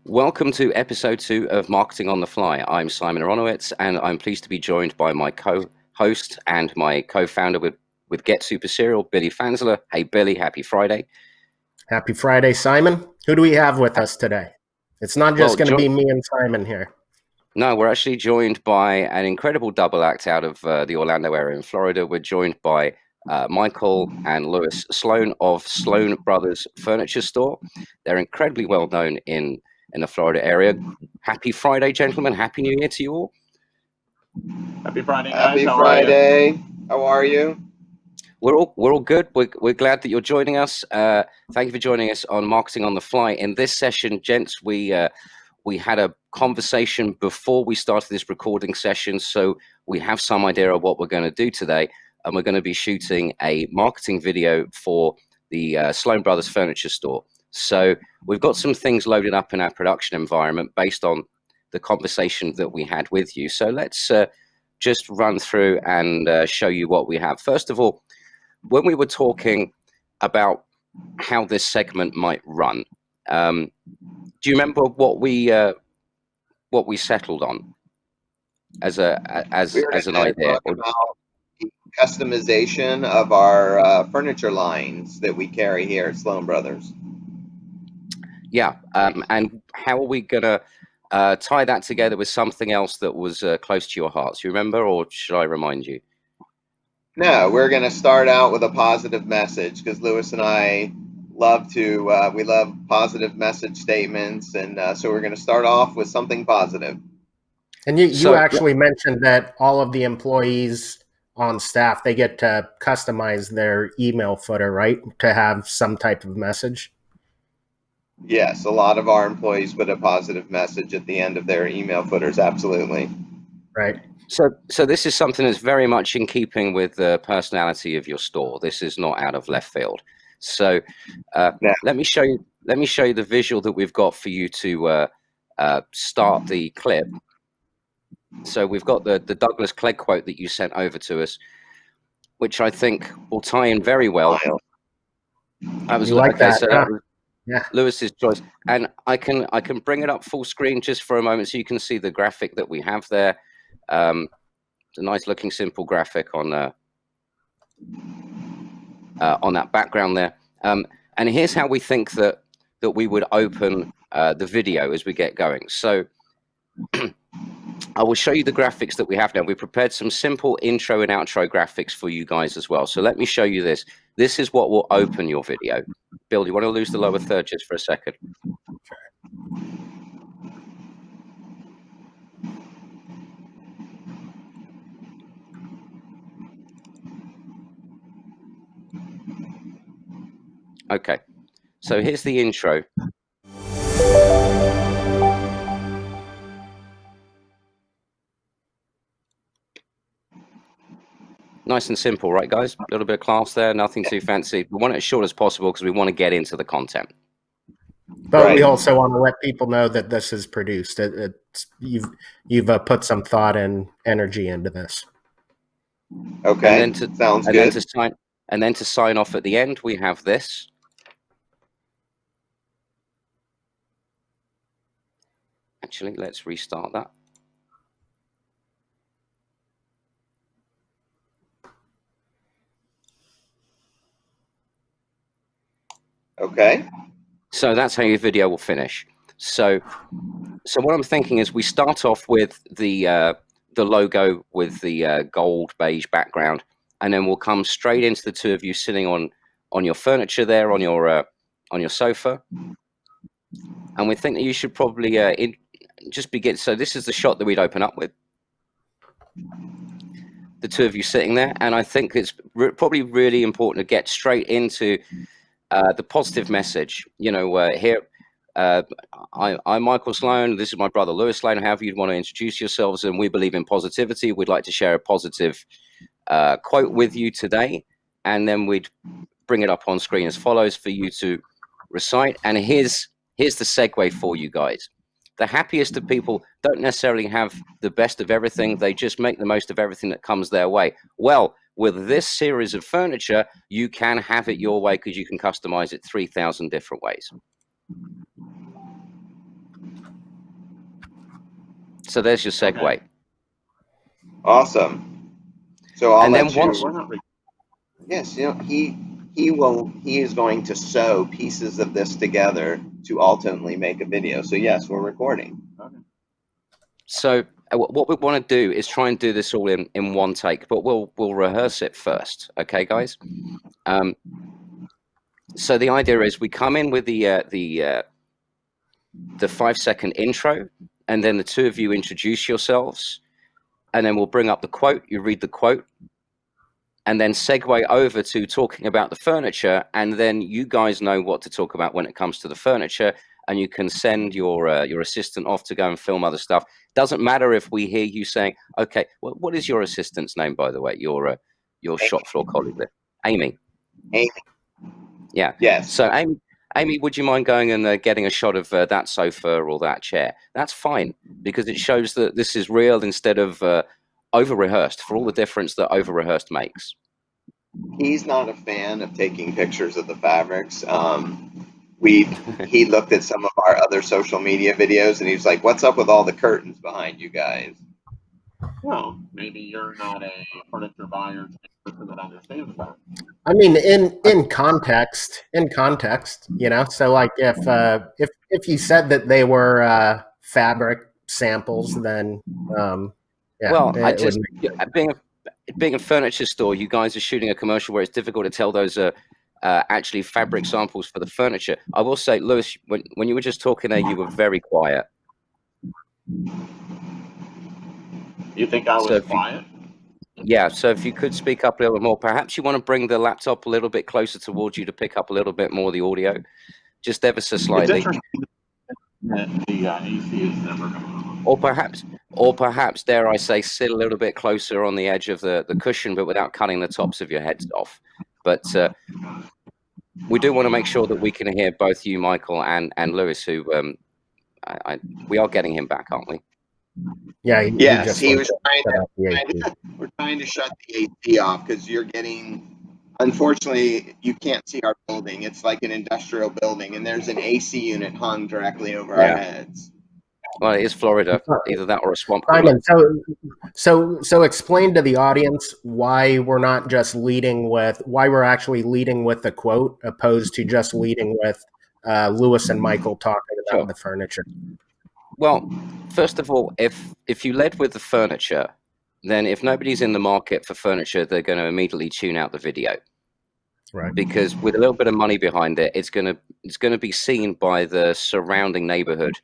Welcome to episode 2 of Marketing on the Fly. I'm Simon Aronowitz, and I'm pleased to be joined by my co-host and my co-founder with Get Super Cereal, Billy Fansler. Hey, Billy, happy Friday. Happy Friday, Simon. Who do we have with us today? It's not just going to be me and Simon here. No, we're actually joined by an incredible double act out of the Orlando area in Florida. We're joined by Michael and Louis Slone of Slone Brothers Furniture Store. They're incredibly well known in the Florida area. Happy Friday, gentlemen. Happy New Year to you all. Happy Friday, guys. Happy Friday. How are you? We're all good. We're glad that you're joining us. Thank you for joining us on Marketing on the Fly. In this session, gents, we had a conversation before we started this recording session, so we have some idea of what we're going to do today. And we're going to be shooting a marketing video for the Slone Brothers Furniture Store. So we've got some things loaded up in our production environment based on the conversation that we had with you. So let's just run through and show you what we have. First of all, when we were talking about how this segment might run, do you remember what we settled on as an idea? Customization of our furniture lines that we carry here at Slone Brothers. Yeah, and how are we going to tie that together with something else that was close to your hearts? You remember, or should I remind you? No, we're going to start out with a positive message because Louis and I love positive message statements, and so we're going to start off with something positive. And you actually mentioned that all of the employees on staff, they get to customize their email footer, right? To have some type of message. Yes, a lot of our employees put a positive message at the end of their email footers. Absolutely. Right. So this is something that's very much in keeping with the personality of your store. This is not out of left field. So let me show you the visual that we've got for you to start the clip. So we've got the Douglas Clegg quote that you sent over to us, which I think will tie in very well. That was yeah. Lewis's choice, and I can bring it up full screen just for a moment so you can see the graphic that we have there. It's a nice looking simple graphic on that background there. And here's how we think that we would open the video as we get going. So I will show you the graphics that we have now. We prepared some simple intro and outro graphics for you guys as well. So let me show you this. This is what will open your video. Bill, do you want to lose the lower third just for a second? Okay, so here's the intro. Nice and simple, right, guys? A little bit of class there, nothing too fancy. We want it as short as possible because we want to get into the content. But we also want to let people know that this is produced. You've put some thought and energy into this. Okay, sounds good. And then to sign off at the end, we have this. Actually, let's restart that. Okay. So that's how your video will finish. So what I'm thinking is we start off with the logo with the gold beige background, and then we'll come straight into the two of you sitting on your furniture there on your sofa. And we think that you should probably just begin. So this is the shot that we'd open up with. The two of you sitting there, and I think it's probably really important to get straight into the positive message. You know, here I'm Michael Slone. This is my brother Louis Slone. However you'd want to introduce yourselves, and we believe in positivity. We'd like to share a positive quote with you today, and then we'd bring it up on screen as follows for you to recite. And here's the segue for you guys. The happiest of people don't necessarily have the best of everything. They just make the most of everything that comes their way. Well, with this series of furniture, you can have it your way because you can customize it 3,000 different ways. So there's your segue. Okay. Awesome. So I'll And then let once- you. We're not. Yes, he is going to sew pieces of this together to ultimately make a video. So yes, we're recording. Okay. So what we want to do is try and do this all in one take, but we'll rehearse it first. Okay, guys? So the idea is we come in with the 5-second intro, and then the two of you introduce yourselves, and then we'll bring up the quote, you read the quote, and then segue over to talking about the furniture, and then you guys know what to talk about when it comes to the furniture, and you can send your assistant off to go and film other stuff. Doesn't matter if we hear you saying, okay, what is your assistant's name, by the way, your shop floor colleague there? Amy. Amy. Yeah. Yes. So Amy, would you mind going and getting a shot of that sofa or that chair? That's fine, because it shows that this is real instead of over-rehearsed, for all the difference that over-rehearsed makes. He's not a fan of taking pictures of the fabrics. He looked at some of our other social media videos and he's like, "What's up with all the curtains behind you guys?" Well, maybe you're not a furniture buyer that understands that. I mean, in context, you know. So, like, if you said that they were fabric samples, then yeah. Well, being a furniture store, you guys are shooting a commercial where it's difficult to tell those are actually fabric samples for the furniture. I will say, Louis, when you were just talking there, you were very quiet. You think I was quiet? Yeah, so if you could speak up a little more, perhaps you want to bring the laptop a little bit closer towards you to pick up a little bit more of the audio, just ever so slightly. It's interesting that the AC is never going on. Or perhaps, dare I say, sit a little bit closer on the edge of the cushion, but without cutting the tops of your heads off. But we do want to make sure that we can hear both you, Michael, and Louis, who we are getting him back, aren't we? Yeah. Yes, he was we're trying to shut the AC off because you're getting. Unfortunately, you can't see our building. It's like an industrial building, and there's an AC unit hung directly over our heads. Well, it is Florida, either that or a swamp. Simon, so explain to the audience why we're not just why we're actually leading with the quote opposed to just leading with Louis and Michael talking about the furniture. Well, first of all, if you led with the furniture, then if nobody's in the market for furniture, they're going to immediately tune out the video. Right. Because with a little bit of money behind it, it's going to be seen by the surrounding neighborhood,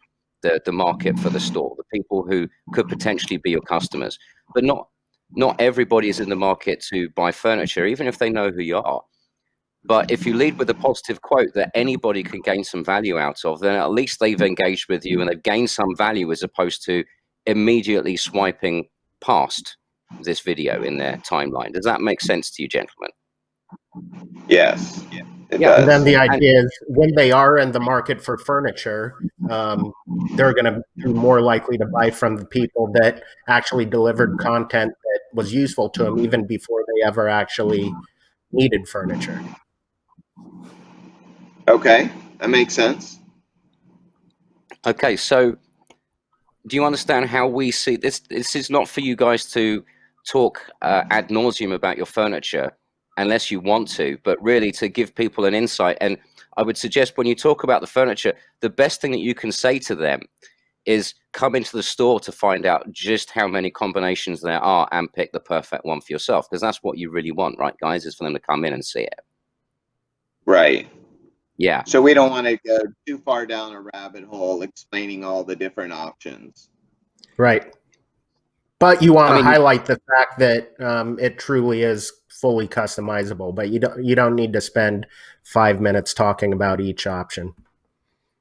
the market for the store, the people who could potentially be your customers. But not everybody is in the market to buy furniture, even if they know who you are. But if you lead with a positive quote that anybody can gain some value out of, then at least they've engaged with you and they've gained some value, as opposed to immediately swiping past this video in their timeline. Does that make sense to you, gentlemen? Yes. It does. And does. then the idea is when they are in the market for furniture, they're going to be more likely to buy from the people that actually delivered content that was useful to them even before they ever actually needed furniture. Okay, that makes sense. Okay, so do you understand how we see this? This is not for you guys to talk ad nauseum about your furniture unless you want to, but really to give people an insight. And I would suggest when you talk about the furniture, the best thing that you can say to them is come into the store to find out just how many combinations there are and pick the perfect one for yourself, because that's what you really want, right, guys, is for them to come in and see it. Right. Yeah. So we don't want to go too far down a rabbit hole explaining all the different options. Right. But you want to highlight the fact that it truly is fully customizable, but you don't need to spend 5 minutes talking about each option.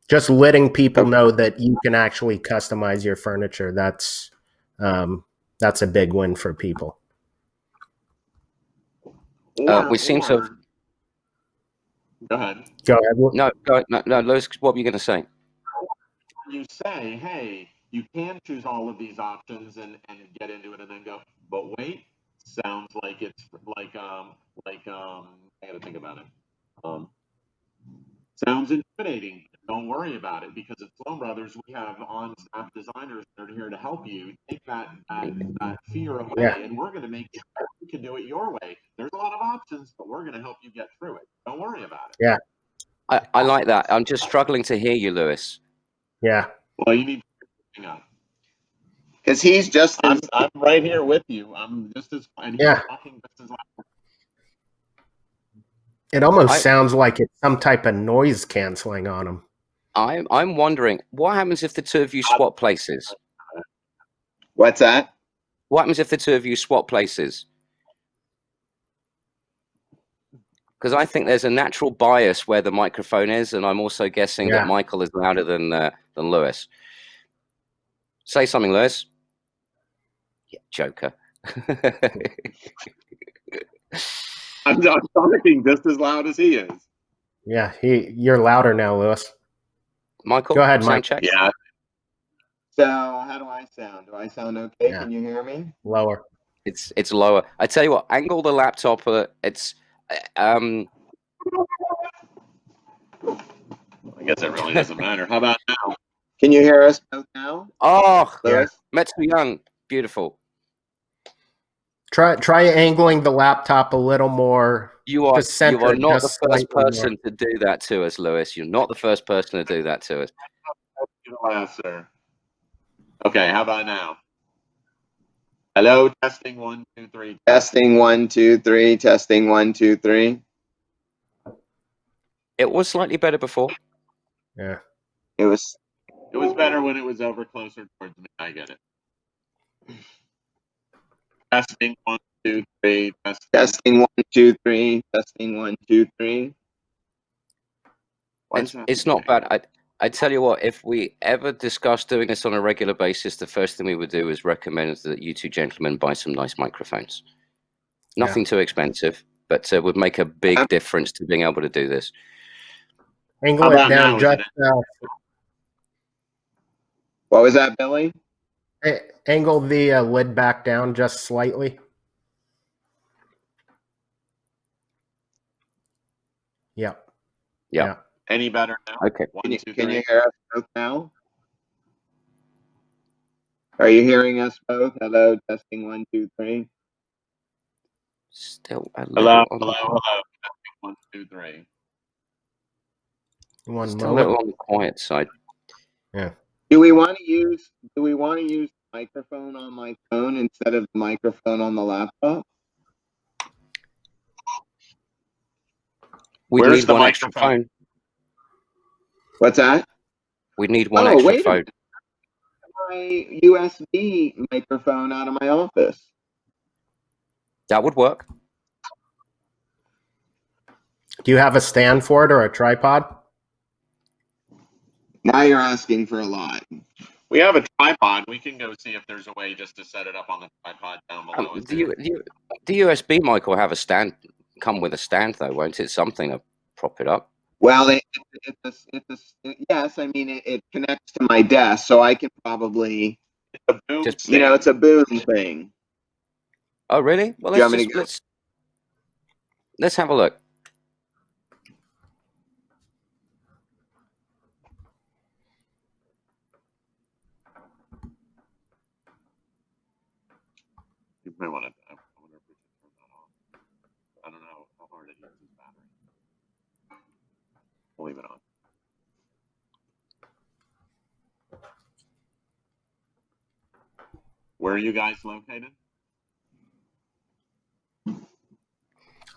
Just letting people know that you can actually customize your furniture. That's a big win for people. We seem to. Go ahead. Go ahead. No, Louis, what were you going to say? You say, hey, you can choose all of these options and get into it, and then go, but wait, sounds like it's like I got to think about it. Sounds intimidating. don't worry about it, because at Slone Brothers we have on-staff designers that are here to help you take that fear away, Yeah. and we're going to make sure you can do it your way. There's a lot of options, but we're going to help you get through it. Don't worry about it. Yeah. I like that. I'm just struggling to hear you, Louis. Yeah. Well, you need to hang up. Because he's just I'm right here with you. I'm just as, and he's Yeah. talking just as loud. It almost sounds like it's some type of noise canceling on him. I'm wondering, what happens if the two of you swap places? What's that? What happens if the two of you swap places? Because I think there's a natural bias where the microphone is, and I'm also guessing that Michael is louder than Louis. Say something, Louis. Yeah, joker. I'm talking just as loud as he is. Yeah, you're louder now, Louis. Michael, go ahead, sound Mike. check. Yeah. So how do I sound? Do I sound okay? Yeah. Can you hear me? Lower. It's lower. I tell you what, angle the laptop. It's I guess it really doesn't matter. How about now? Can you hear us both now? Oh, Louis? Metsu Young, beautiful. Try angling the laptop a little more. You are centered, not the first person more. to do that to us, Louis. You're not the first person to do that to us. Last, sir. Okay, how about now? Hello, testing 1, 2, 3. Testing 1, 2, 3. Testing 1, 2, 3. It was slightly better before. Yeah. It was better when it was over closer towards me. I get it. Testing 1, 2, 3. Testing 1, 2, 3. Testing 1, 2, 3. It's not bad. I tell you what, if we ever discuss doing this on a regular basis, the first thing we would do is recommend that you two gentlemen buy some nice microphones. Nothing too expensive, but would make a big difference to being able to do this. Angle it down just. What was that, Billy? Angle the lid back down just slightly. Yeah. Yeah. Any better now? Okay. 1, 2, Can 3. you hear us both now? Are you hearing us both? Hello, testing 1, 2, 3. Still a Hello, little hello. Testing 1, 2, 3. Still a little on the quiet side. Yeah. Do we want to use the microphone on my phone instead of the microphone on the laptop? We'd need one extra phone. What's that? We'd need one extra phone. My USB microphone out of my office. That would work. Do you have a stand for it or a tripod? Now you're asking for a lot. We have a tripod. We can go see if there's a way just to set it up on the tripod down below. The USB mic will have a stand. Come with a stand, though, won't it? Something to prop it up. Well, yes. I mean, it connects to my desk, so I can probably. It's a boom. It's a boom thing. Oh, really? Well, let's have a look. You may want to. I wonder if we can turn that on. I don't know how hard it uses battery. We'll leave it on. Where are you guys located?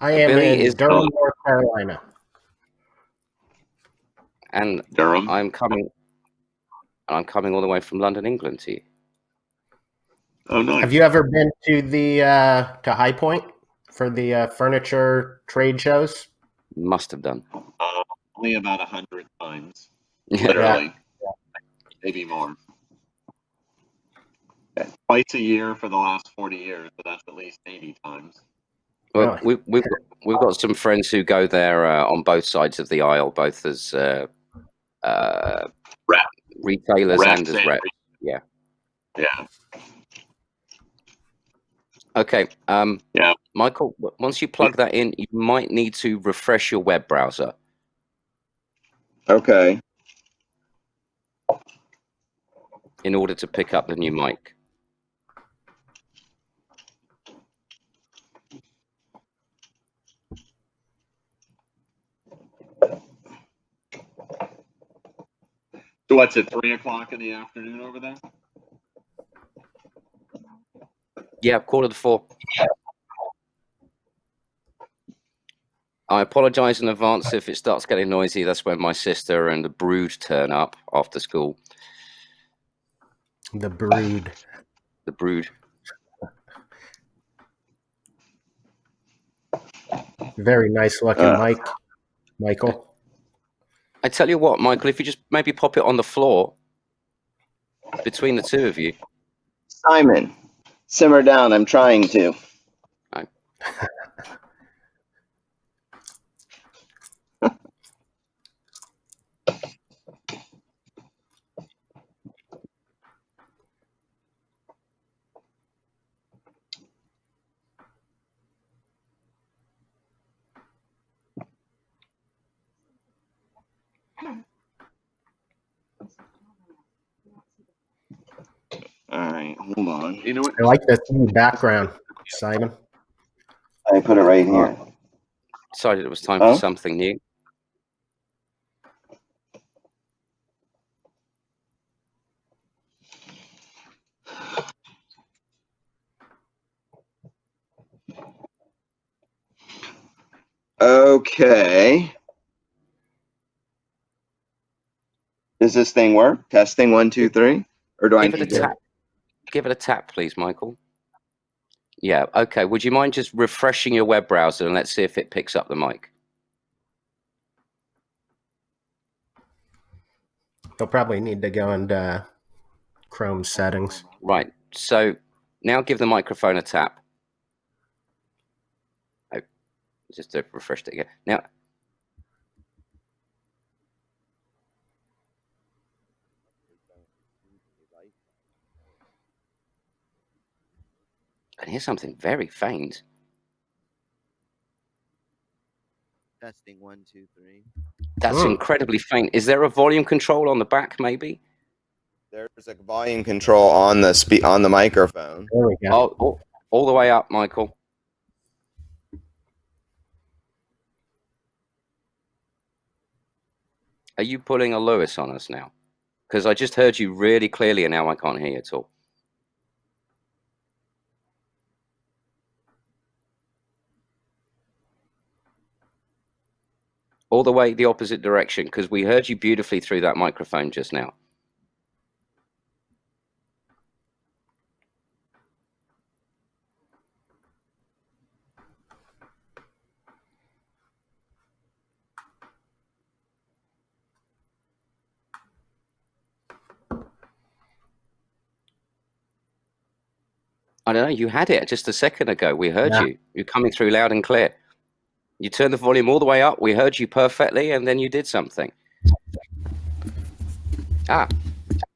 I am in Durham, North Carolina. And Durham. I'm coming all the way from London, England to you. Oh, nice. Have you ever been to the to High Point for the furniture trade shows? Must have done. Only about 100 times. Yeah. Literally. Yeah. Maybe more. Twice a year for the last 40 years, but that's at least 80 times. Well, we've got some friends who go there on both sides of the aisle, both as retailers and as reps. Yeah. Yeah. Okay. Yeah. Michael, once you plug that in, you might need to refresh your web browser. Okay. in order to pick up the new mic. So what's it, 3 o'clock in the afternoon over there? Yeah, 3:45. I apologize in advance if it starts getting noisy. That's when my sister and the brood turn up after school. The brood. The brood. Very nice looking mic, Michael. I tell you what, Michael, if you just maybe pop it on the floor between the two of you. Simon, simmer down. I'm trying to. All right, hold on. You know what? I like this new background, Simon. I put it right here. Decided it was time for something new. Okay. Does this thing work? Testing 1, 2, 3, or do I Give it a need to? tap. Give it a tap, please, Michael. Yeah. Okay. Would you mind just refreshing your web browser and let's see if it picks up the mic? You'll probably need to go into Chrome settings. Right. So now give the microphone a tap. Oh, just to refresh it again. Now. I can hear something very faint. Testing 1, 2, 3. That's incredibly faint. Is there a volume control on the back, maybe? There's a volume control on the microphone. There we go. Oh, all the way up, Michael. Are you pulling a Louis on us now? Because I just heard you really clearly and now I can't hear you at all. All the way the opposite direction, because we heard you beautifully through that microphone just now. I don't know, you had it just a second ago. We heard you. You're coming through loud and clear. You turned the volume all the way up. We heard you perfectly, and then you did something. Ah.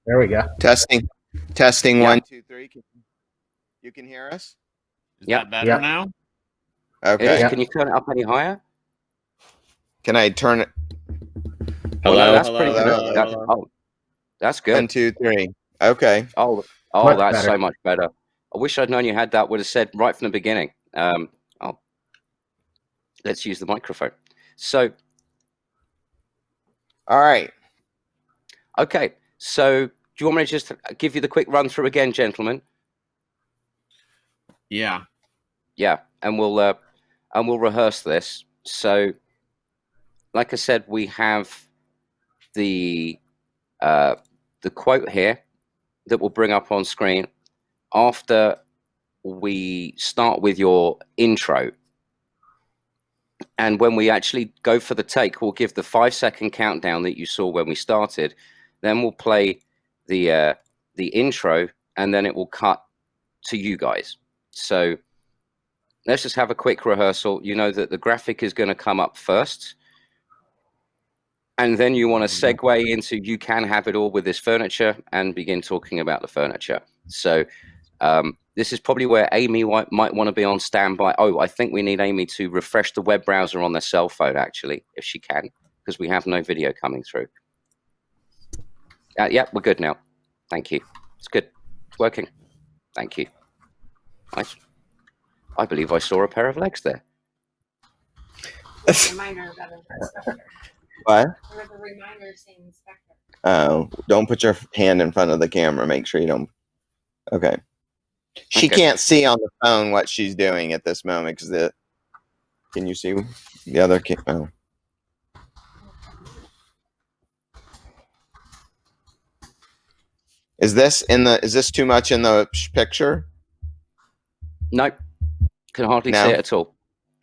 There we go. Testing 1, 2, 3. You can hear us? Is that better now? Okay. Can you turn it up any higher? Can I turn it? Hello. Well, no, that's hello, pretty good. hello. That's good. 1, 2, 3. Okay. Oh, Much that's better. so much better. I wish I'd known you had that. Would have said right from the beginning. Let's use the microphone. So, all right. Okay. So, do you want me to just give you the quick run through again, gentlemen? Yeah. Yeah, and we'll rehearse this. So, like I said, we have the quote here that we'll bring up on screen after we start with your intro. And when we actually go for the take, we'll give the 5-second countdown that you saw when we started. Then we'll play the intro, and then it will cut to you guys. So let's just have a quick rehearsal. You know that the graphic is going to come up first. And then you want to segue into you can have it all with this furniture and begin talking about the furniture. So this is probably where Amy might want to be on standby. Oh, I think we need Amy to refresh the web browser on their cell phone, actually, if she can, because we have no video coming through. Yeah, we're good now. Thank you. It's good. It's working. Thank you. Nice. I believe I saw a pair of legs there. Reminder about it. What? There was a reminder saying inspector. Oh, don't put your hand in front of the camera. Make sure you don't. Okay. She can't see on the phone what she's doing at this moment because can you see the other? Oh. Is this too much in the picture? Nope. Can hardly see it at all.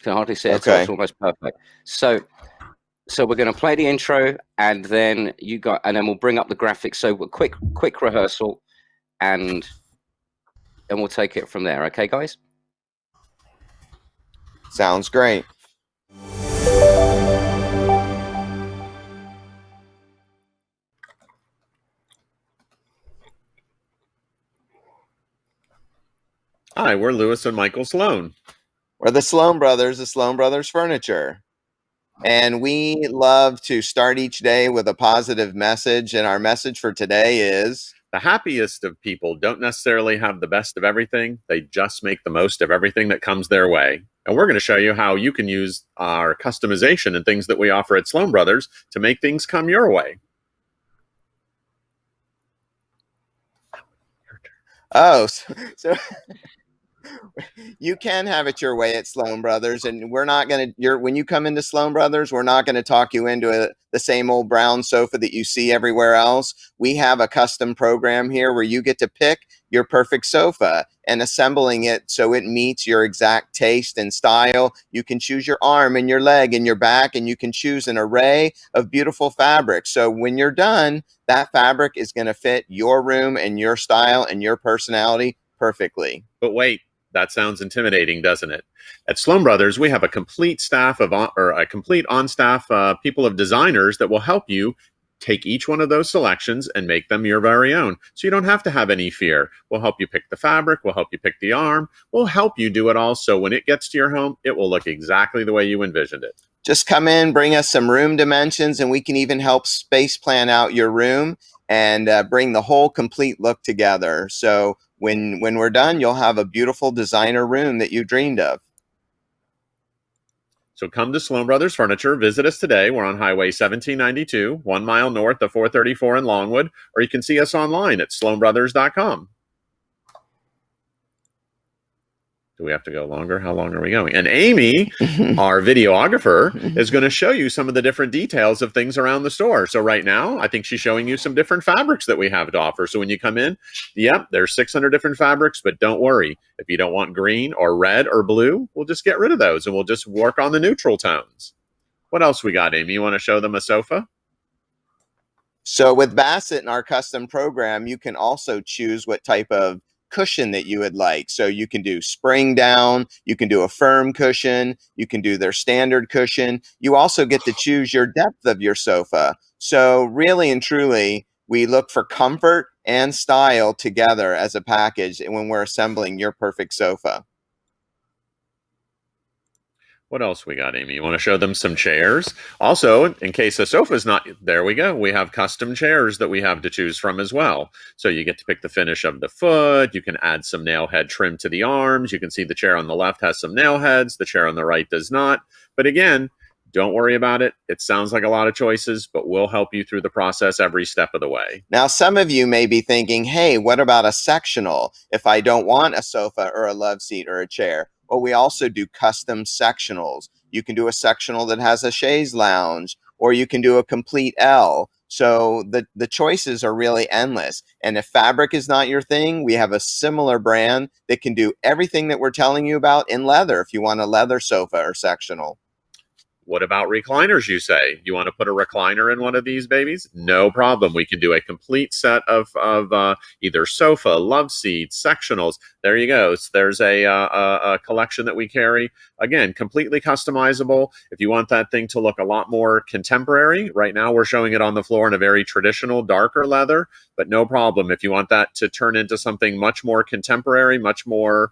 Can hardly see it at all. It's almost perfect. So we're going to play the intro, and then we'll bring up the graphics. So a quick rehearsal, and we'll take it from there. Okay, guys? Sounds great. Hi, we're Louis and Michael Slone. We're the Slone Brothers, the Slone Brothers Furniture. And we love to start each day with a positive message. And our message for today is... The happiest of people don't necessarily have the best of everything. They just make the most of everything that comes their way. And we're going to show you how you can use our customization and things that we offer at Slone Brothers to make things come your way. Oh, so you can have it your way at Slone Brothers, and we're not going to, when you come into Slone Brothers, we're not going to talk you into the same old brown sofa that you see everywhere else. We have a custom program here where you get to pick your perfect sofa and assembling it so it meets your exact taste and style. You can choose your arm and your leg and your back, and you can choose an array of beautiful fabrics. So when you're done, that fabric is going to fit your room and your style and your personality perfectly. But wait. That sounds intimidating, doesn't it? At Slone Brothers, we have a complete staff on-staff people of designers that will help you take each one of those selections and make them your very own. So you don't have to have any fear. We'll help you pick the fabric. We'll help you pick the arm. We'll help you do it all. So when it gets to your home, it will look exactly the way you envisioned it. Just come in, bring us some room dimensions, and we can even help space plan out your room and bring the whole complete look together. So when we're done, you'll have a beautiful designer room that you dreamed of. So come to Slone Brothers Furniture. Visit us today. We're on Highway 1792, 1 mile north of 434 in Longwood, or you can see us online at slonebrothers.com. Do we have to go longer? How long are we going? And Amy, our videographer, is going to show you some of the different details of things around the store. So right now, I think she's showing you some different fabrics that we have to offer. So when you come in, yep, there's 600 different fabrics, but don't worry. If you don't want green or red or blue, we'll just get rid of those and we'll just work on the neutral tones. What else we got, Amy? You want to show them a sofa? So with Bassett in our custom program, you can also choose what type of cushion that you would like. So you can do spring down, you can do a firm cushion, you can do their standard cushion. You also get to choose your depth of your sofa. So really and truly, we look for comfort and style together as a package when we're assembling your perfect sofa. What else we got, Amy? You want to show them some chairs? Also, in case the sofa's not, there we go. We have custom chairs that we have to choose from as well. So you get to pick the finish of the foot. You can add some nail head trim to the arms. You can see the chair on the left has some nail heads. The chair on the right does not. But again, don't worry about it. It sounds like a lot of choices, but we'll help you through the process every step of the way. Now, some of you may be thinking, hey, what about a sectional if I don't want a sofa or a love seat or a chair? Well, we also do custom sectionals. You can do a sectional that has a chaise lounge, or you can do a complete L. So the choices are really endless. And if fabric is not your thing, we have a similar brand that can do everything that we're telling you about in leather if you want a leather sofa or sectional. What about recliners, you say? You want to put a recliner in one of these babies? No problem. We can do a complete set of either sofa, love seats, sectionals. There you go. So there's a collection that we carry. Again, completely customizable. If you want that thing to look a lot more contemporary, right now we're showing it on the floor in a very traditional, darker leather, but no problem. If you want that to turn into something much more contemporary, much more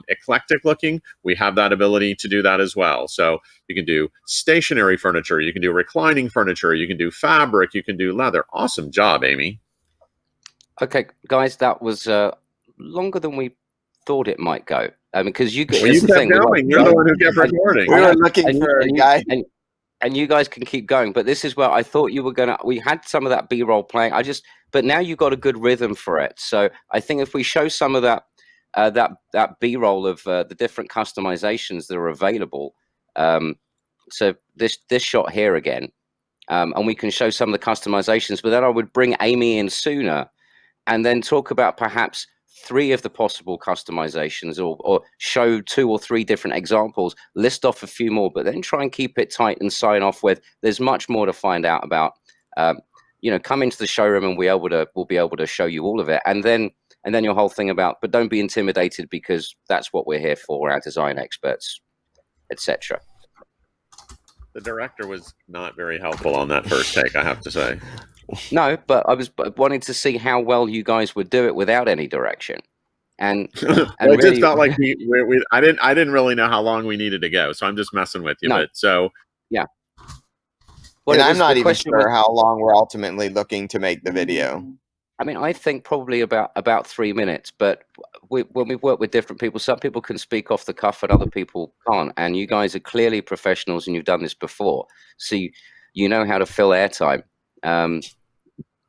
eclectic looking, we have that ability to do that as well. So you can do stationary furniture, you can do reclining furniture, you can do fabric, you can do leather. Awesome job, Amy. Okay, guys, that was longer than we thought it might go. Because you Well, it's you the kept thing. going. You're the one who kept And, recording. We I were know, looking for a and you guy. and you guys can keep going. But this is where I thought you were gonna. We had some of that B-roll playing. But now you got a good rhythm for it. So I think if we show some of that that B-roll of the different customizations that are available. So this shot here again, and we can show some of the customizations. But then I would bring Amy in sooner, and then talk about perhaps 3 of the possible customizations, or show 2 or 3 different examples, list off a few more, but then try and keep it tight and sign off with there's much more to find out about. Come into the showroom and we'll be able to show you all of it, and then your whole thing about, but don't be intimidated, because that's what we're here for, our design experts, etc. The director was not very helpful on that first take, I have to say. No, but I was wanting to see how well you guys would do it without any direction, and Well, it really, just felt like I didn't really know how long we needed to go, so I'm just messing with you. No. But so yeah. Well, And I'm not the even question sure was, how long we're ultimately looking to make the video. I mean, I think probably about 3 minutes, but when we work with different people, some people can speak off the cuff and other people can't. And you guys are clearly professionals and you've done this before, so you know how to fill airtime.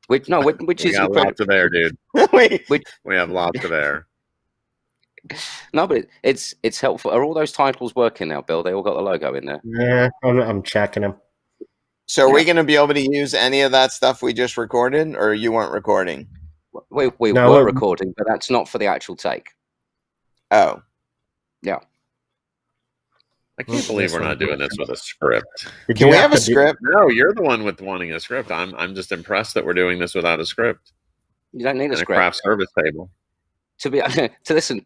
Which we is got incredible. lots of air, dude. Wait, We have lots of air. No, but it's helpful. Are all those titles working now, Bill? They all got the logo in there. Yeah, I'm checking them. so are we going to be able to use any of that stuff we just recorded, or you weren't recording? We No, were recording, but that's not for the actual take. Oh. Yeah. I can't believe we're not doing this with a script. Can we have a script? No, you're the one with wanting a script. I'm just impressed that we're doing this without a script. You don't need a And a script. craft service table. To listen,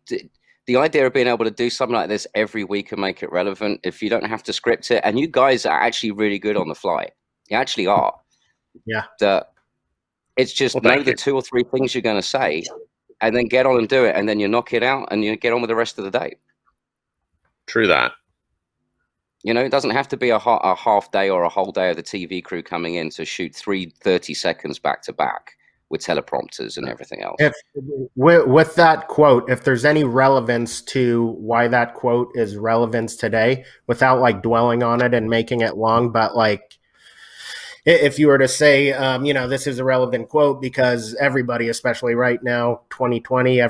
the idea of being able to do something like this every week and make it relevant, if you don't have to script it, and you guys are actually really good on the fly. You actually are. Yeah. It's just Well, know thank the you. 2 or 3 things you're going to say, and then get on and do it, and then you knock it out, and you get on with the rest of the day. True that. It doesn't have to be a half day or a whole day of the TV crew coming in to shoot 30 seconds back to back with teleprompters and everything else. With that quote, if there's any relevance to why that quote is relevant today, without like dwelling on it and making it long, but like if you were to say, this is a relevant quote because everybody, especially right now, 2020,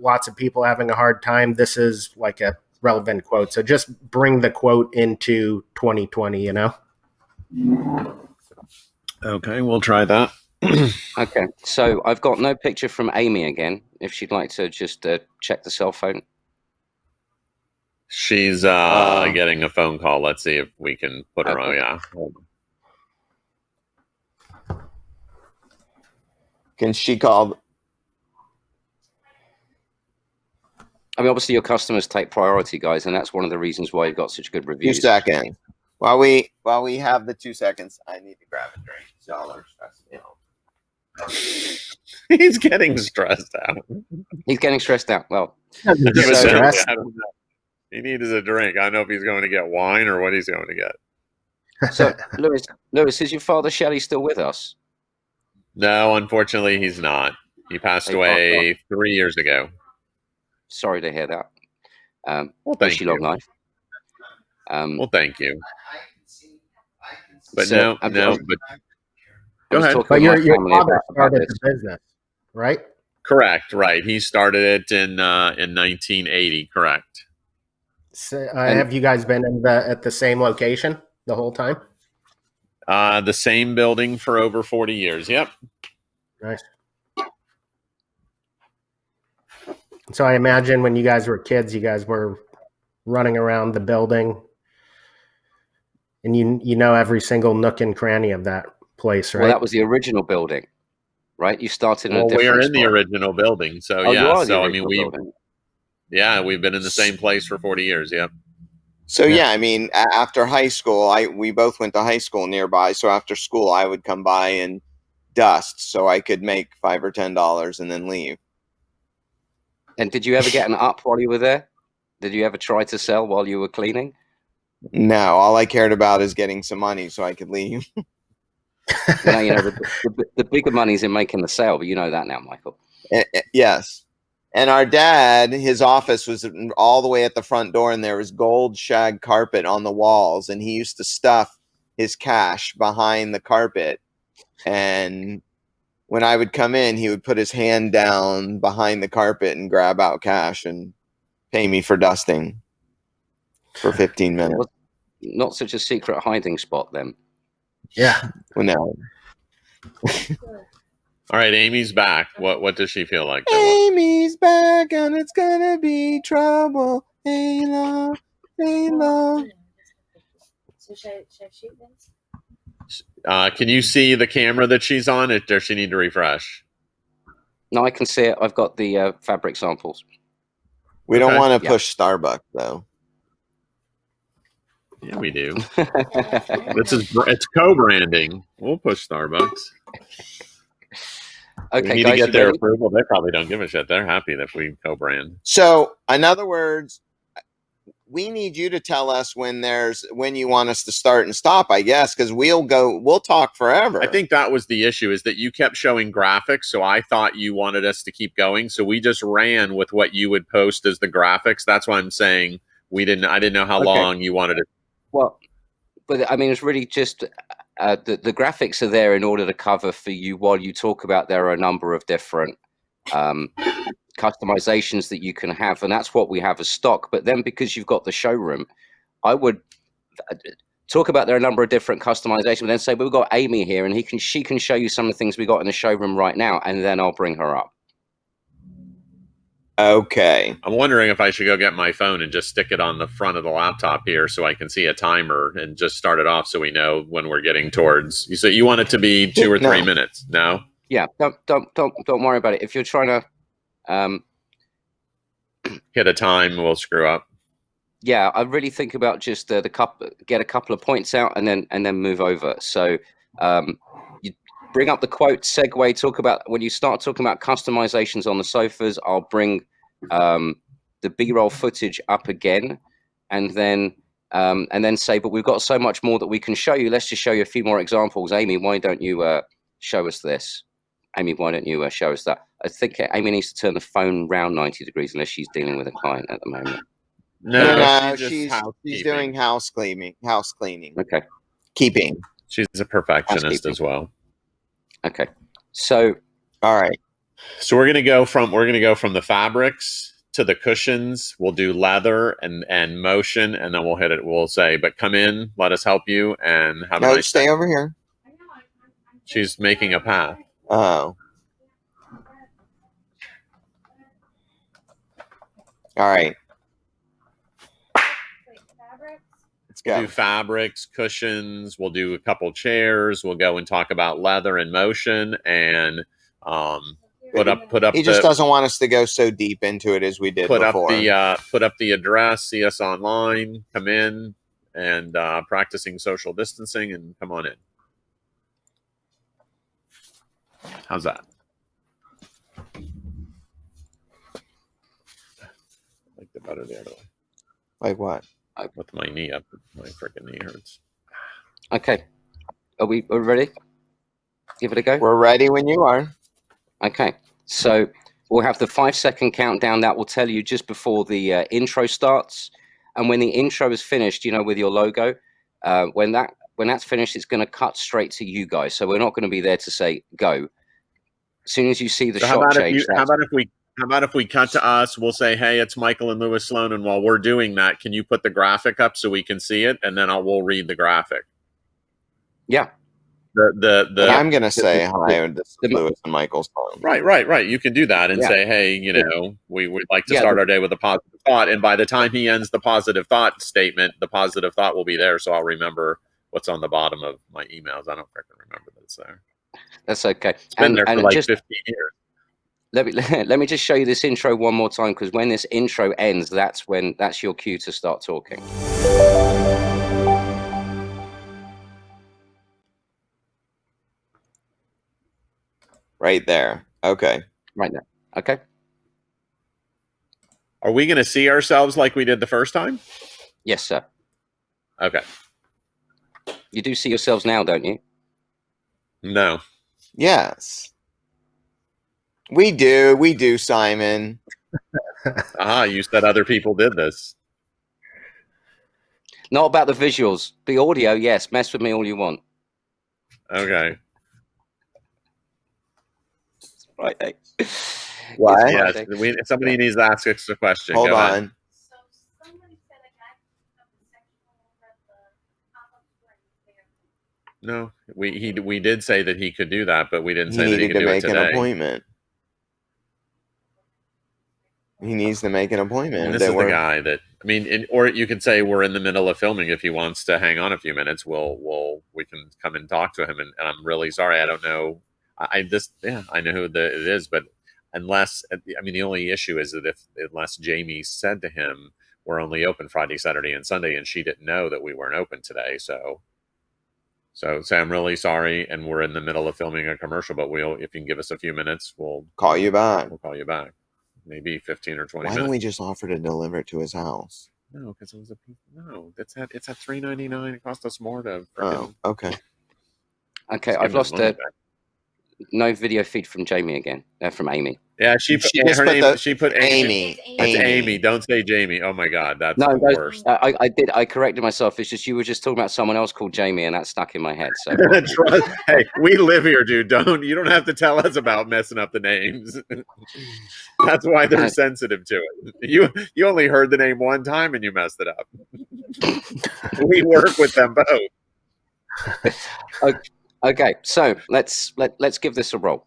lots of people having a hard time. This is like a relevant quote. So just bring the quote into 2020, Okay, we'll try that. Okay, so I've got no picture from Amy again. If she'd like to just check the cell phone. She's getting a phone call. Let's see if we can put her on. Okay. Yeah. Hold on. Can she call? I mean, obviously your customers take priority, guys, and that's one of the reasons why you've got such good 2 reviews. seconds. While we have the 2 seconds, I need to grab a drink. Y'all are stressing me out. He's getting stressed out. He's getting stressed out. Well, Evidently, I don't know. He needs a drink. I don't know if he's going to get wine or what he's going to get. so Louis, is your father Shelley still with us? No, unfortunately, he's not. He passed away 3 years ago. Sorry to hear that. Well, wish thank you you. long life. Well, thank you. But So, but I was ahead. talking But with your my family father about started this. the business, right? Correct. Right. He started it in 1980. Correct. So, have you guys been at the same location the whole time? The same building for over 40 years. Yep. Nice. So I imagine when you guys were kids, you guys were running around the building, and you know every single nook and cranny of that place, right? Well, that was the original building, right? You started in a Well, different we're in the spot. original building, so Oh, you yeah. are the So I mean, original building. we've been in the same place for 40 years. Yep. So yeah, I mean, after high school, we both went to high school nearby. So after school, I would come by and dust, so I could make $5 or $10 and then leave. And did you ever get an up while you were there? Did you ever try to sell while you were cleaning? No, all I cared about is getting some money so I could leave. Well, now you know the bigger money's in making the sale, but you know that now, Michael. Yes. And our dad, his office was all the way at the front door, and there was gold shag carpet on the walls, and he used to stuff his cash behind the carpet. And when I would come in, he would put his hand down behind the carpet and grab out cash and pay me for dusting for 15 minutes. Well, not such a secret hiding spot then. Yeah. Well, no. All right, Amy's back. What does she feel like? Amy's back and it's gonna be trouble. Hey, love. Hey, love. So should I shoot this? Can you see the camera that she's on? Does she need to refresh? No, I can see it. I've got the fabric samples. We don't Okay. want to push Starbucks, though. Yeah, we do. It's co-branding. We'll push Starbucks. We Okay, need guys, to get you their ready? approval. They probably don't give a shit. They're happy that we co-brand. So, in other words, we need you to tell us when you want us to start and stop, I guess, because we'll talk forever. I think that was the issue, is that you kept showing graphics, so I thought you wanted us to keep going. So we just ran with what you would post as the graphics. That's why I'm saying I didn't know how Okay. long you wanted it. Well, but I mean, it's really just the graphics are there in order to cover for you while you talk about there are a number of different customizations that you can have, and that's what we have as stock. But then because you've got the showroom, I would talk about there are a number of different customizations, but then say, well, we've got Amy here and she can show you some of the things we got in the showroom right now, and then I'll bring her up. Okay. I'm wondering if I should go get my phone and just stick it on the front of the laptop here so I can see a timer and just start it off so we know when we're getting towards. You said you want it to be 2 or 3 minutes. No? Yeah, don't worry about it. If you're trying to Hit a time, we'll screw up. yeah, I really think about just get a couple of points out and then move over. So you bring up the quote, segue, talk about when you start talking about customizations on the sofas. I'll bring the B-roll footage up again, and then say, but we've got so much more that we can show you. Let's just show you a few more examples. Amy, why don't you show us this? Amy, why don't you show us that? I think Amy needs to turn the phone round 90 degrees unless she's dealing with a client at the moment. No, just she's housekeeping. doing house cleaning. Okay. Keeping. She's a perfectionist Housekeeping. as well. Okay. So All right. So we're gonna go from the fabrics to the cushions. We'll do leather and motion, and then we'll hit it. We'll say, but come in, let us help you, and have a No, nice stay day. over here. She's making a path. Oh. All right. Let's We'll go. do fabrics, cushions. We'll do a couple chairs. We'll go and talk about leather and motion, and put up. He just doesn't want us to go so deep into it as we did before. Put up the address. See us online. Come in and practicing social distancing, and come on in. How's that? I like the better the other way. Like what? With my knee up, my freaking knee hurts. okay, are we ready? Give it a go. We're ready when you are. Okay, so we'll have the 5-second countdown that will tell you just before the intro starts, and when the intro is finished, with your logo, when that's finished, it's going to cut straight to you guys. So we're not going to be there to say go. As soon as you see the shot change, how about if we cut to us? We'll say, "Hey, it's Michael and Louis Slone," and while we're doing that, can you put the graphic up so we can see it, and then we'll read the graphic. Yeah. I'm gonna say hi. This is Louis and Michael's phone. Right. You can do that and Yeah. say, "Hey, we would like to start our day with a positive thought." And by the time he ends the positive thought statement, the positive thought will be there, so I'll remember what's on the bottom of my emails. I don't freaking remember that it's there. That's okay. It's been there for like 15 years. Let me just show you this intro one more time, because when this intro ends, that's your cue to start talking. Right there. Okay. Right now. Okay. Are we going to see ourselves like we did the first time? Yes, sir. Okay. You do see yourselves now, don't you? No. Yes. We do, Simon. You said other people did this. Not about the visuals. The audio, yes. Mess with me all you want. Okay. Friday. What? It's Yes. Friday. Somebody needs to ask us a question. Hold Go on. ahead. So somebody said a guy could come to sectional over at the pop-up store there. No, we did say that he could do that, but we didn't He say that he needed could to do it make an today. appointment. He needs to make an appointment. And this is the guy that or you could say we're in the middle of filming. If he wants to hang on a few minutes, we can come and talk to him. And I'm really sorry, I don't know. I know who it is, but unless the only issue is that unless Jamie said to him we're only open Friday, Saturday, and Sunday, and she didn't know that we weren't open today, so I'm really sorry, and we're in the middle of filming a commercial. But if you can give us a few minutes, we'll call you back. We'll call you back. Maybe 15 or 20 Why minutes. don't we just offer to deliver it to his house? No, because it was it's at $3.99. It cost us more to. Oh, okay. Okay, I've lost no video feed from Jamie again. From Amy. Yeah, she put Amy. Amy. It's Amy. Don't say Jamie. Oh my God, that's the worst. I did. I corrected myself. It's just you were just talking about someone else called Jamie, and that stuck in my head. So hey, we live here, dude. You don't have to tell us about messing up the names. That's why they're sensitive to it. You only heard the name one time and you messed it up. We work with them both. Okay, so let's give this a roll.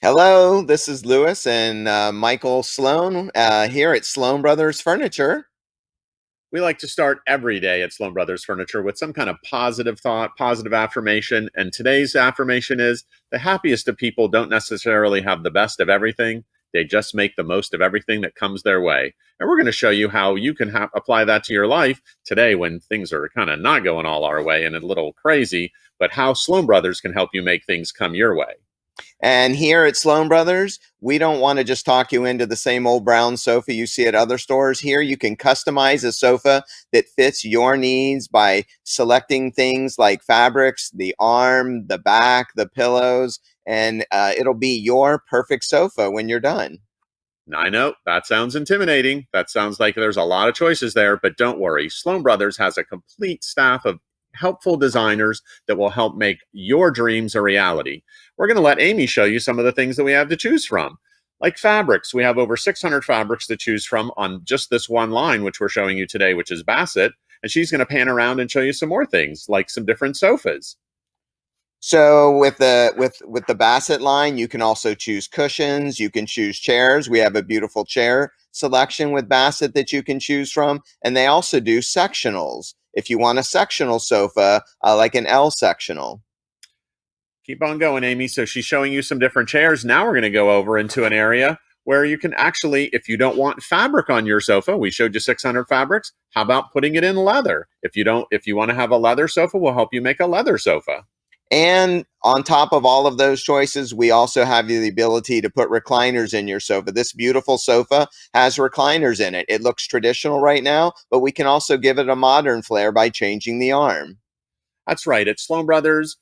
Hello, this is Louis and Michael Slone here at Slone Brothers Furniture. We like to start every day at Slone Brothers Furniture with some kind of positive thought, positive affirmation. And today's affirmation is the happiest of people don't necessarily have the best of everything. They just make the most of everything that comes their way. And we're going to show you how you can apply that to your life today when things are kind of not going all our way and a little crazy, but how Slone Brothers can help you make things come your way. And here at Slone Brothers, we don't want to just talk you into the same old brown sofa you see at other stores. Here you can customize a sofa that fits your needs by selecting things like fabrics, the arm, the back, the pillows, and it'll be your perfect sofa when you're done. I know, that sounds intimidating. That sounds like there's a lot of choices there, but don't worry. Slone Brothers has a complete staff of helpful designers that will help make your dreams a reality. We're going to let Amy show you some of the things that we have to choose from. Like fabrics, we have over 600 fabrics to choose from on just this one line, which we're showing you today, which is Bassett. And she's going to pan around and show you some more things, like some different sofas. So with the Bassett line, you can also choose cushions. You can choose chairs. We have a beautiful chair selection with Bassett that you can choose from. And they also do sectionals. If you want a sectional sofa, like an L sectional. Keep on going, Amy. So she's showing you some different chairs. Now we're going to go over into an area where you can actually, if you don't want fabric on your sofa, we showed you 600 fabrics. How about putting it in leather? If you want to have a leather sofa, we'll help you make a leather sofa. And on top of all of those choices, we also have the ability to put recliners in your sofa. This beautiful sofa has recliners in it. It looks traditional right now, but we can also give it a modern flair by changing the arm. That's right. At Slone Brothers,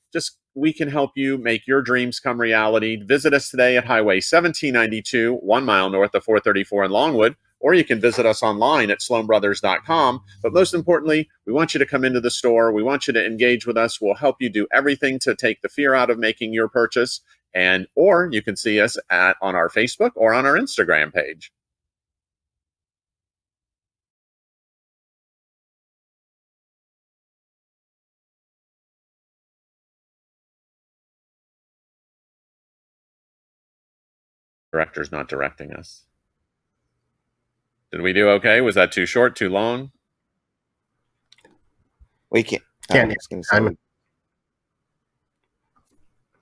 we can help you make your dreams come reality. Visit us today at Highway 1792, 1 mile north of 434 in Longwood, or you can visit us online at slonebrothers.com. But most importantly, we want you to come into the store. We want you to engage with us. We'll help you do everything to take the fear out of making your purchase. Or you can see us on our Facebook or on our Instagram page. Director's not directing us. Did we do okay? Was that too short, too long? We can't. The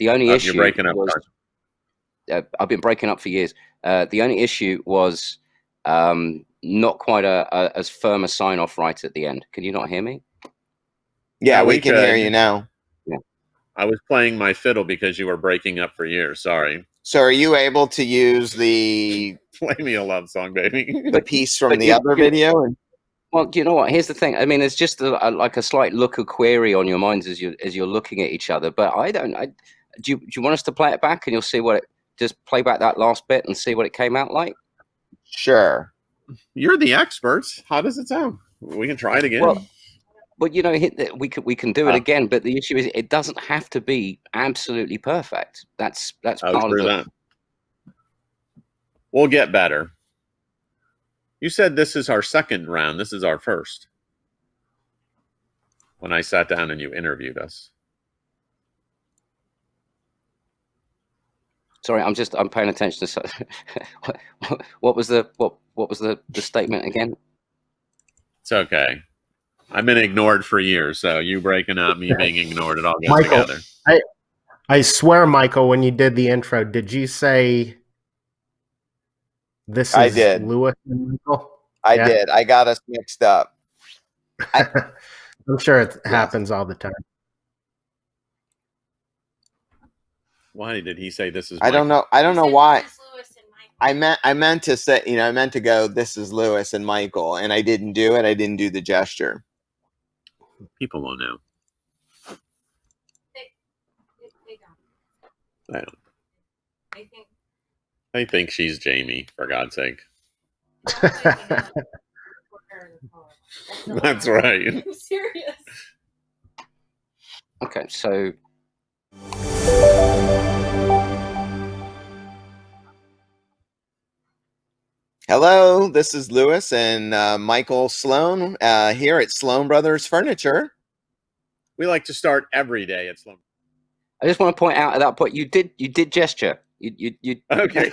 only issue you're breaking up. was, I've been breaking up for years. The only issue was not quite as firm a sign-off right at the end. Can you not hear me? Yeah, we can hear you now. Yeah. I was playing my fiddle because you were breaking up for years. Sorry. So are you able to use the Play me a love song, baby. piece from but the other video? Well, you know what? Here's the thing. I mean, there's just like a slight look of query on your minds as you're looking at each other. But I don't. Do you want us to play it back and you'll see what it? Just play back that last bit and see what it came out like. Sure. You're the experts. How does it sound? We can try it again. Well, but you know, we can do it again. But the issue is, it doesn't have to be absolutely perfect. That's part of that. We'll get better. You said this is our second round. This is our first. When I sat down and you interviewed us. Sorry, I'm paying attention to. What was the statement again? It's okay. I've been ignored for years, so you breaking up, me being ignored, it all goes Michael, together. I swear, Michael, when you did the intro, did you say this is I did. Louis and Michael? I did. I got us mixed up. I'm sure it happens all the time. Why did he say this is I don't Michael? know. I don't know why. This is Louis and Michael. I meant to say, I meant to go, this is Louis and Michael, and I didn't do it. I didn't do the gesture. People won't know. They don't. I don't. I think. I think she's Jamie, for God's sake. That's right. I'm serious. Okay, so. Hello, this is Louis and Michael Slone here at Slone Brothers Furniture. We like to start every day at Slone. I just want to point out at that point you did gesture. You Okay.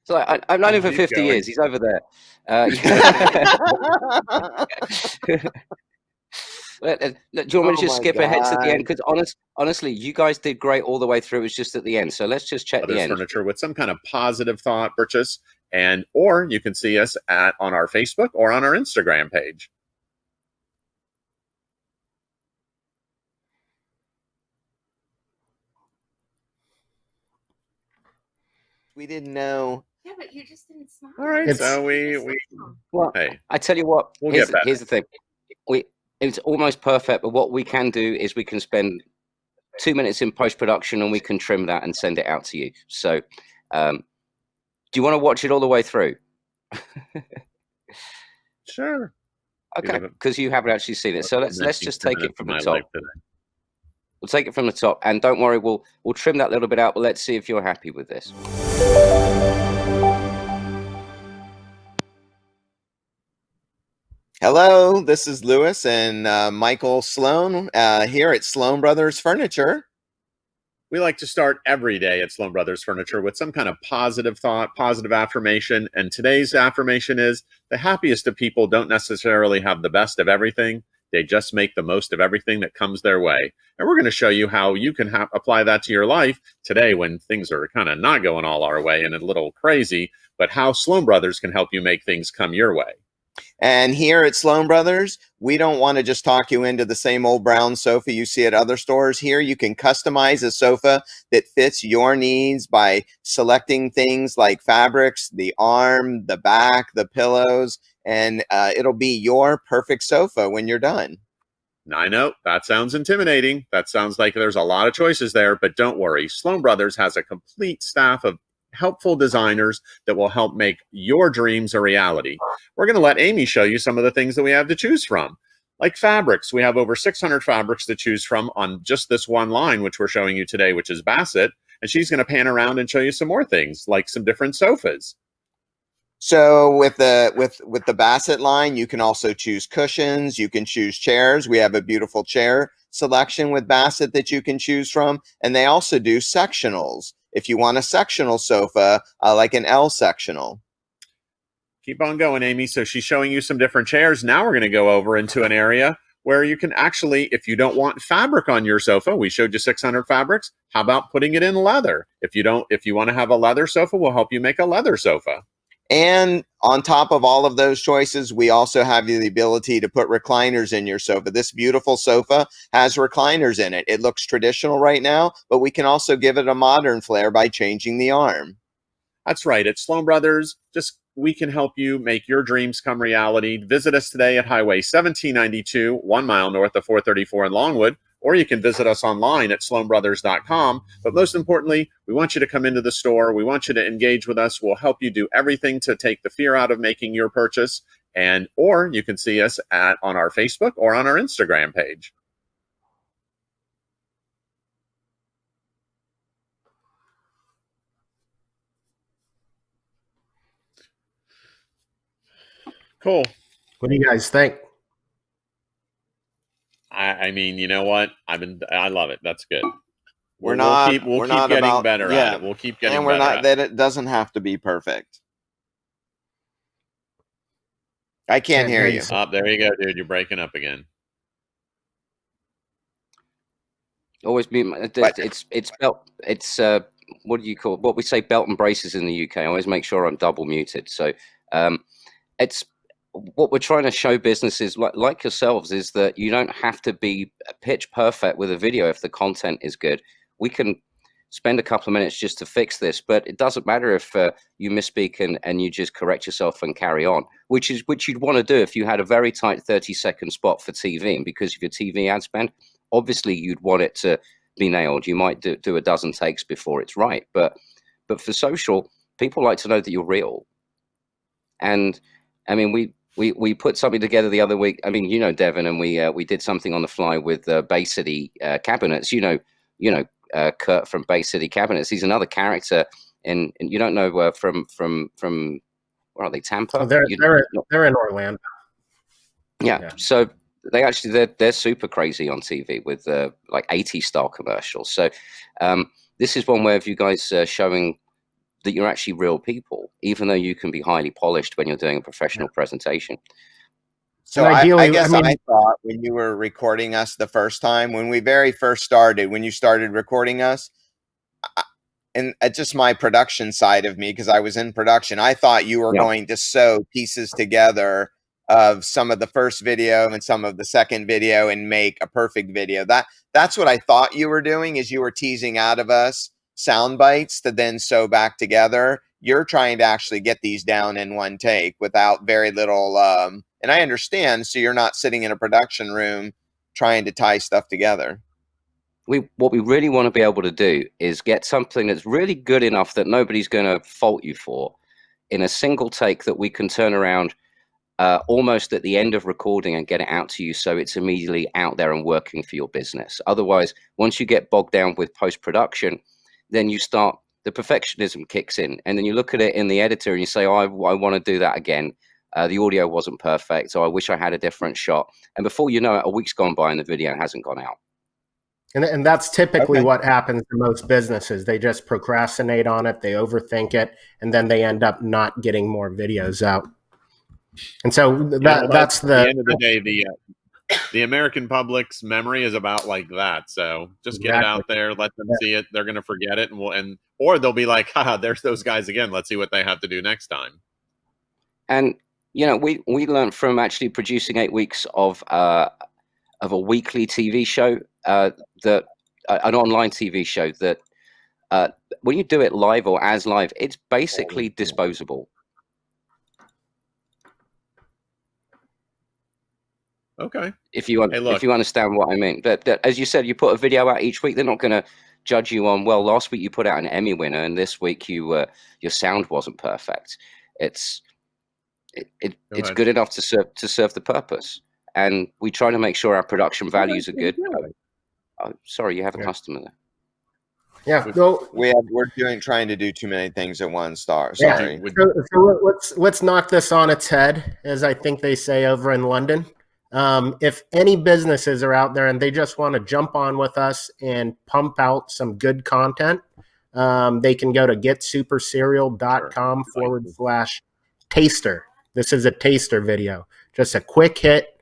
So I've known him for Keep 50 going. years. He's over there. Do you want me to just skip ahead to the end? Because honestly, you guys did great all the way through. It was just at the end. So let's just check the end. Furniture with some kind of positive thought purchase, or you can see us on our Facebook or on our Instagram page. We didn't know. Yeah, but you just didn't smile. All right, so we Well, hey, I tell you what. we'll here's, get better. here's the thing. It's almost perfect, but what we can do is we can spend 2 minutes in post-production and we can trim that and send it out to you. So do you want to watch it all the way through? Sure. Okay, because you haven't actually seen it. So let's just take it from the top. We'll take it from the top, and don't worry, we'll trim that little bit out, but let's see if you're happy with this. Hello, this is Louis and Michael Slone here at Slone Brothers Furniture. We like to start every day at Slone Brothers Furniture with some kind of positive thought, positive affirmation. And today's affirmation is the happiest of people don't necessarily have the best of everything. They just make the most of everything that comes their way. And we're going to show you how you can apply that to your life today when things are kind of not going all our way and a little crazy, but how Slone Brothers can help you make things come your way. And here at Slone Brothers, we don't want to just talk you into the same old brown sofa you see at other stores. Here you can customize a sofa that fits your needs by selecting things like fabrics, the arm, the back, the pillows, and it'll be your perfect sofa when you're done. I know, that sounds intimidating. That sounds like there's a lot of choices there, but don't worry. Slone Brothers has a complete staff of helpful designers that will help make your dreams a reality. We're going to let Amy show you some of the things that we have to choose from. Like fabrics, we have over 600 fabrics to choose from on just this one line, which we're showing you today, which is Bassett. And she's going to pan around and show you some more things, like some different sofas. So with the Bassett line, you can also choose cushions. You can choose chairs. We have a beautiful chair selection with Bassett that you can choose from. And they also do sectionals. If you want a sectional sofa, like an L sectional. Keep on going, Amy. So she's showing you some different chairs. Now we're going to go over into an area where you can actually, if you don't want fabric on your sofa, we showed you 600 fabrics. How about putting it in leather? If you want to have a leather sofa, we'll help you make a leather sofa. And on top of all of those choices, we also have the ability to put recliners in your sofa. This beautiful sofa has recliners in it. It looks traditional right now, but we can also give it a modern flair by changing the arm. That's right. At Slone Brothers, we can help you make your dreams come reality. Visit us today at Highway 1792, 1 mile north of 434 in Longwood, or you can visit us online at slonebrothers.com. But most importantly, we want you to come into the store. We want you to engage with us. We'll help you do everything to take the fear out of making your purchase. Or you can see us on our Facebook or on our Instagram page. Cool. What do you guys think? I mean, you know what? I love it. That's good. We'll keep getting better at it. We'll keep getting and we're better not at that it doesn't have to be perfect. I can't hear you. Oh, there you go, dude. You're breaking up again. Always be it's belt. It's what do you call it? What we say belt and braces in the UK. I always make sure I'm double muted. So it's what we're trying to show businesses like yourselves is that you don't have to be pitch perfect with a video if the content is good. We can spend a couple of minutes just to fix this, but it doesn't matter if you misspeak and you just correct yourself and carry on, which you'd want to do if you had a very tight 30-second spot for TV. And because of your TV ad spend, obviously you'd want it to be nailed. You might do a dozen takes before it's right, but for social, people like to know that you're real. And I mean, we put something together the other week. I mean, you know, Devin, and we did something on the fly with Bay City Cabinets. You know, Kurt from Bay City Cabinets. He's another character, and you don't know from where are they? Tampa. Oh, they're in Orlando. Yeah. So they're super crazy on TV with like 80 style commercials. So this is one where if you guys showing that you're actually real people, even though you can be highly polished when you're doing a professional presentation. So I guess I thought when you were recording us the first time, when we very first started, when you started recording us, and it's just my production side of me, because I was in production, I thought you were going to sew pieces together of some of the first video and some of the second video and make a perfect video. That's what I thought you were doing, is you were teasing out of us sound bites to then sew back together. You're trying to actually get these down in one take without very little and I understand, so you're not sitting in a production room trying to tie stuff together. What we really want to be able to do is get something that's really good enough that nobody's going to fault you for in a single take that we can turn around almost at the end of recording and get it out to you, so it's immediately out there and working for your business. Otherwise, once you get bogged down with post-production, then the perfectionism kicks in, and then you look at it in the editor and you say, oh, I want to do that again. The audio wasn't perfect, so I wish I had a different shot. And before you know it, a week's gone by and the video hasn't gone out. And that's typically what happens to most businesses. They just procrastinate on it, they overthink it, and then they end up not getting more videos out. And so that's the end of the day, the American public's memory is about like that. So just get it out there, let them see it. They're going to forget it, or they'll be like, haha, there's those guys again. Let's see what they have to do next time. And you know, we learned from actually producing 8 weeks of a weekly TV show, that an online TV show that when you do it live or as live, it's basically disposable. Okay. If you understand what I mean. But as you said, you put a video out each week, they're not going to judge you on, well, last week you put out an Emmy winner and this week your sound wasn't perfect. It's good enough to serve the purpose. And we try to make sure our production values are good. Oh, sorry, you have a customer there. Yeah, we're trying to do too many things at one star. Sorry. So let's knock this on its head, as I think they say over in London. If any businesses are out there and they just want to jump on with us and pump out some good content, they can go to getsupercereal.com /taster. This is a taster video, just a quick hit.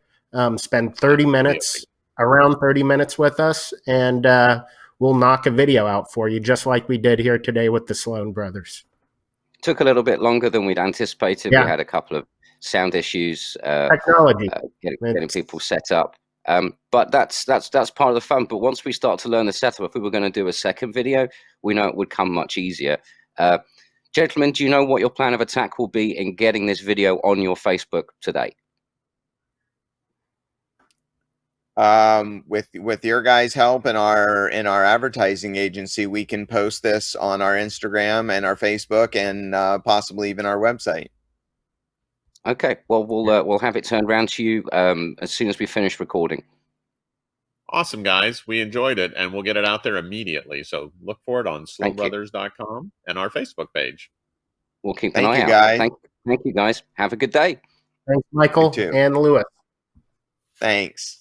Spend 30 minutes, around 30 minutes with us, and we'll knock a video out for you, just like we did here today with the Slone Brothers. took a little bit longer than we'd anticipated. We Yeah, had a couple of sound issues, technology. getting people set up. But that's part of the fun. But once we start to learn the setup, if we were going to do a second video, we know it would come much easier. Gentlemen, do you know what your plan of attack will be in getting this video on your Facebook today? With your guys' help and our advertising agency, we can post this on our Instagram and our Facebook and possibly even our website. Okay, well we'll have it turned around to you as soon as we finish recording. Awesome, guys. We enjoyed it, and we'll get it out there immediately. So look for it on slonebrothers.com and our Facebook page. We'll keep an Thank eye you, out. guys. Thank you, guys. Have a good day. Thanks, Michael You too. and Louis. Thanks.